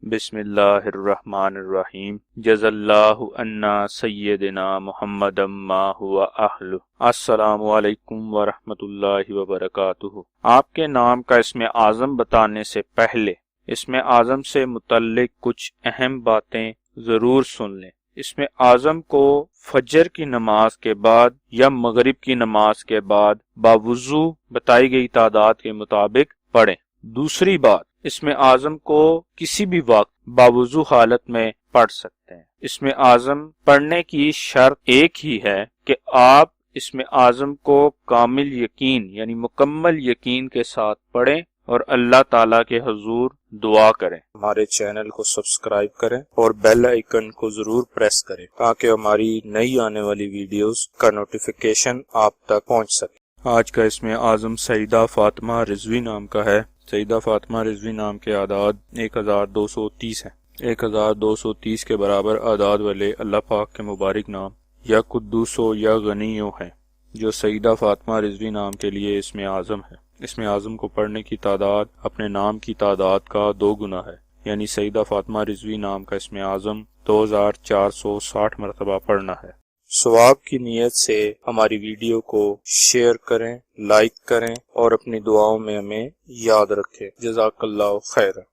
बिस्मिल्लाहिर्रहमानिर्रहीम। जज़ल्लाहु अन्ना सय्यदना मुहम्मदम मा हुवा अहलु। अस्सलामु अलैकुम व रहमतुल्लाहि व बरकातुहू। आपके नाम का इसमें आज़म बताने से पहले इसमें आज़म से मुतल्लिक कुछ अहम बातें ज़रूर सुन लें। इसमें आज़म को फजर की नमाज के बाद या मगरिब की नमाज के बाद बावुज़ू बताई गई तादाद के मुताबिक पढ़ें। दूसरी बात, इसमें आज़म को किसी भी वक्त बावुज़ू हालत में पढ़ सकते हैं। इसमें आज़म पढ़ने की शर्त एक ही है कि आप इसमें आज़म को कामिल यकीन यानी मुकम्मल यकीन के साथ पढ़ें और अल्लाह ताला के हुजूर दुआ करें। हमारे चैनल को सब्सक्राइब करें और बेल आइकन को जरूर प्रेस करें ताकि हमारी नई आने वाली वीडियोस का नोटिफिकेशन आप तक पहुंच सके। आज का इसमें आज़म सईदा फातिमा रिजवी नाम का है। सईदा फातिमा रिजवी नाम के आदाद 1230 हैं। 1230 के बराबर आदाद वाले अल्लाह पाक के मुबारक नाम या कुद्दूसो या गनीयो हैं, जो सईदा फातिमा रिजवी नाम के लिए इसमें आज़म है। इसमें आज़म को पढ़ने की तादाद अपने नाम की तादाद का 2 गुना है, यानी सईदा फातिमा रिजवी नाम का इसमें आज़म 2460 मरतबा पढ़ना है। सवाब की नीयत से हमारी वीडियो को शेयर करें, लाइक करें और अपनी दुआओं में हमें याद रखें। जज़ाकल्लाहु खैर।